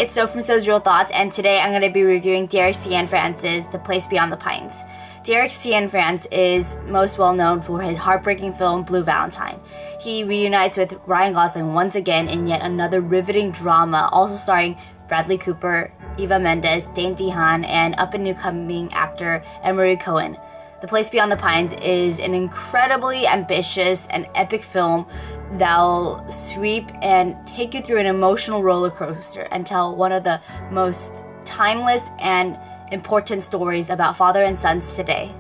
it's So from So's Real Thoughts, and today I'm going to be reviewing Derek Cianfrance's The Place Beyond the Pines. Derek Cianfrance is most well known for his heartbreaking film Blue Valentine. He reunites with Ryan Gosling once again in yet another riveting drama, also starring Bradley Cooper, Eva Mendes, Dane DeHaan, and up-and-coming actor Emery Cohen. The Place Beyond the Pines is an incredibly ambitious and epic film that'll sweep and take you through an emotional roller coaster and tell one of the most timeless and important stories about father and sons today.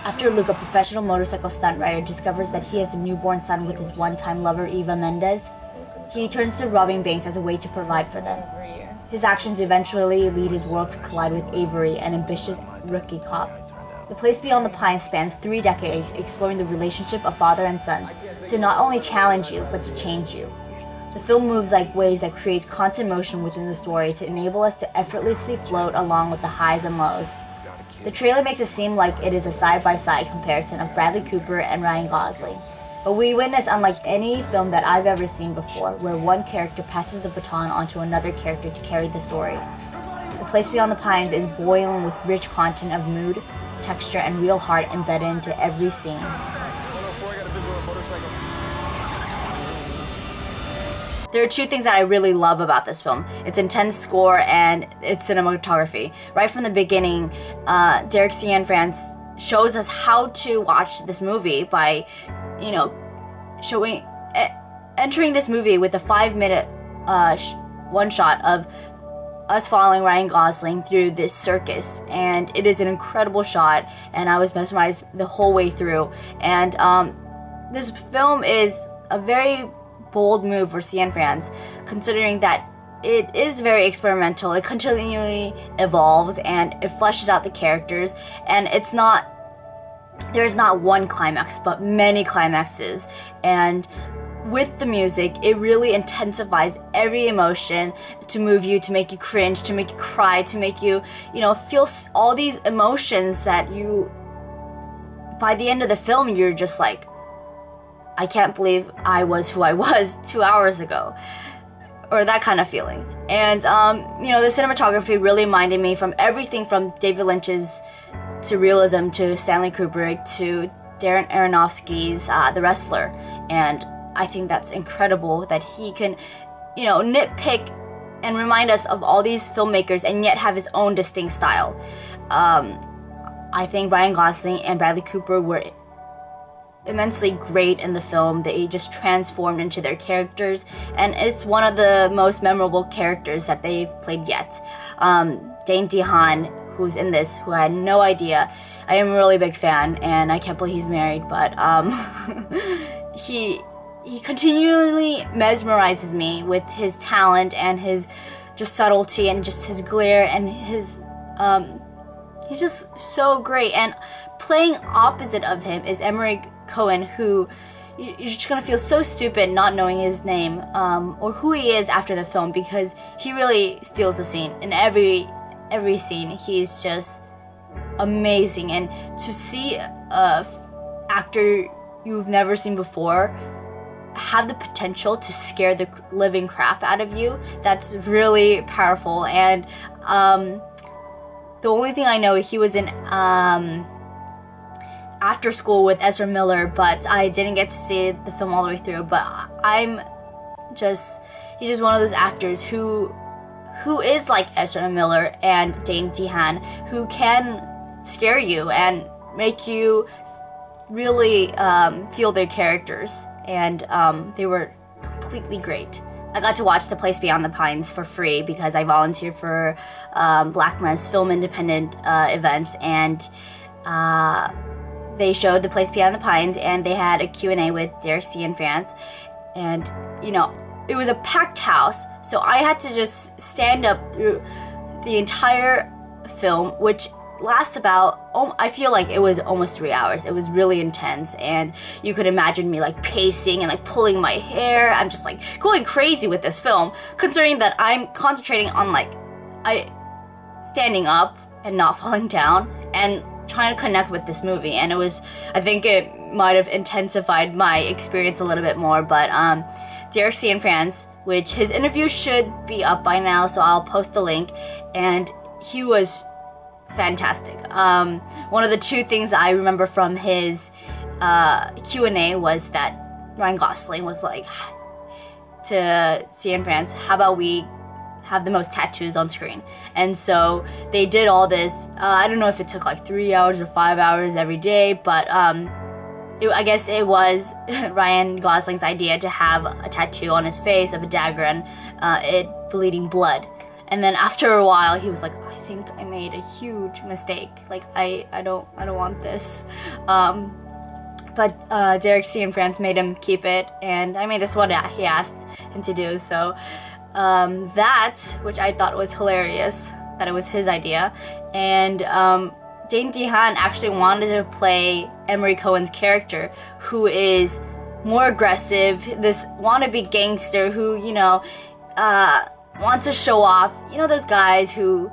After Luke, a professional motorcycle stunt rider, discovers that he has a newborn son with his one-time lover Eva Mendes, he turns to robbing banks as a way to provide for them. His actions eventually lead his world to collide with Avery, an ambitious rookie cop. The Place Beyond the Pines spans 3 decades, exploring the relationship of father and sons to not only challenge you, but to change you. The film moves like waves that creates constant motion within the story to enable us to effortlessly float along with the highs and lows. The trailer makes it seem like it is a side-by-side comparison of Bradley Cooper and Ryan Gosling. But we witness unlike any film that I've ever seen before, where one character passes the baton onto another character to carry the story. The Place Beyond the Pines is boiling with rich content of mood, texture, and real heart embedded into every scene. There are 2 things that I really love about this film. Its intense score and its cinematography. Right from the beginning, Derek Cianfrance shows us how to watch this movie by, entering this movie with a 5-minute one shot of us following Ryan Gosling through this circus, and it is an incredible shot, and I was mesmerized the whole way through. And this film is a very bold move for Cianfrance, considering that it is very experimental. It continually evolves and it fleshes out the characters, and there's not one climax but many climaxes. And with the music, it really intensifies every emotion to move you, to make you cringe, to make you cry, to make you, feel all these emotions that you, by the end of the film, you're just like, I can't believe I was who I was 2 hours ago, or that kind of feeling. And the cinematography really reminded me from everything from David Lynch's surrealism to Stanley Kubrick to Darren Aronofsky's The Wrestler. And I think that's incredible that he can, nitpick and remind us of all these filmmakers and yet have his own distinct style. I think Ryan Gosling and Bradley Cooper were immensely great in the film. They just transformed into their characters, and it's one of the most memorable characters that they've played yet. Dane DeHaan, who's in this, who I had no idea. I am a really big fan, and I can't believe he's married, but he continually mesmerizes me with his talent and his just subtlety and just his glare and his he's just so great. And playing opposite of him is Emery Cohen, who you're just gonna feel so stupid not knowing his name or who he is after the film, because he really steals the scene. In every scene, he's just amazing. And to see a actor you've never seen before have the potential to scare the living crap out of you, that's really powerful. And the only thing I know, he was in After School with Ezra Miller, but I didn't get to see the film all the way through. But he's just one of those actors who is like Ezra Miller and Dane DeHaan, who can scare you and make you really feel their characters. And they were completely great. I got to watch The Place Beyond the Pines for free because I volunteered for LACMA's Film Independent events, and they showed The Place Beyond the Pines, and they had a Q&A with Derek Cianfrance, and it was a packed house, so I had to just stand up through the entire film, which lasts about, I feel like it was almost 3 hours. It was really intense, and you could imagine me like pacing and like pulling my hair. I'm just like going crazy with this film, considering that I'm concentrating on standing up and not falling down, and trying to connect with this movie, and I think it might have intensified my experience a little bit more. But Derek Cianfrance, which his interview should be up by now, so I'll post the link, and he was fantastic. One of the two things I remember from his Q&A was that Ryan Gosling was like to Cianfrance, how about we have the most tattoos on screen? And so they did all this, I don't know if it took like 3 hours or 5 hours every day, but I guess it was Ryan Gosling's idea to have a tattoo on his face of a dagger and it bleeding blood. And then after a while, he was like, I think I made a huge mistake. Like, I don't want this. But Derek Cianfrance made him keep it, and I mean, that's what he asked him to do. So that, which I thought was hilarious, that it was his idea. And Dane DeHaan actually wanted to play Emery Cohen's character, who is more aggressive, this wannabe gangster who, you know, wants to show off, you know, those guys who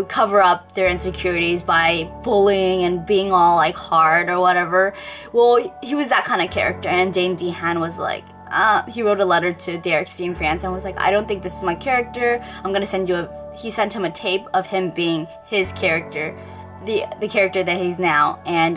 cover up their insecurities by bullying and being all like hard or whatever. Well, he was that kind of character, and Dane DeHaan was like, he wrote a letter to Derek Cianfrance and was like, I don't think this is my character. I'm gonna send you he sent him a tape of him being his character, the character that he's now. And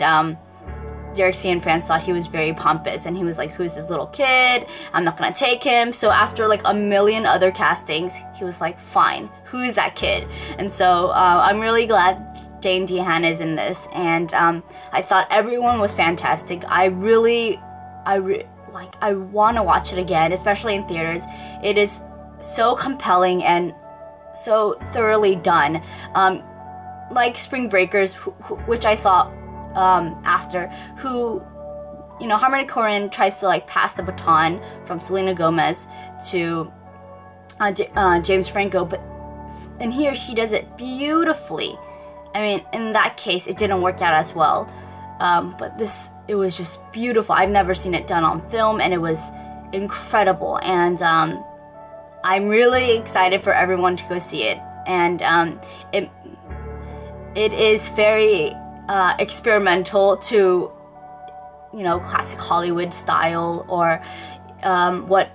Derek Cianfrance thought he was very pompous, and he was like, who's this little kid? I'm not gonna take him. So after like a million other castings, he was like, fine, who's that kid? And so I'm really glad Dane DeHaan is in this, and I thought everyone was fantastic. I want to watch it again, especially in theaters. It is so compelling and so thoroughly done. Like Spring Breakers, which I saw after, who, you know, Harmony Korine tries to like pass the baton from Selena Gomez to James Franco, but in here he does it beautifully. I mean, in that case it didn't work out as well, but it was just beautiful. I've never seen it done on film, and it was incredible, and I'm really excited for everyone to go see it. And it is very experimental to, you know, classic Hollywood style, or what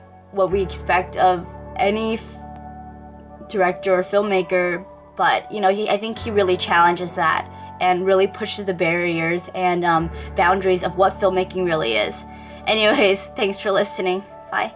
we expect of any director or filmmaker. But you know, I think he really challenges that and really pushes the barriers and boundaries of what filmmaking really is. Anyways, thanks for listening. Bye.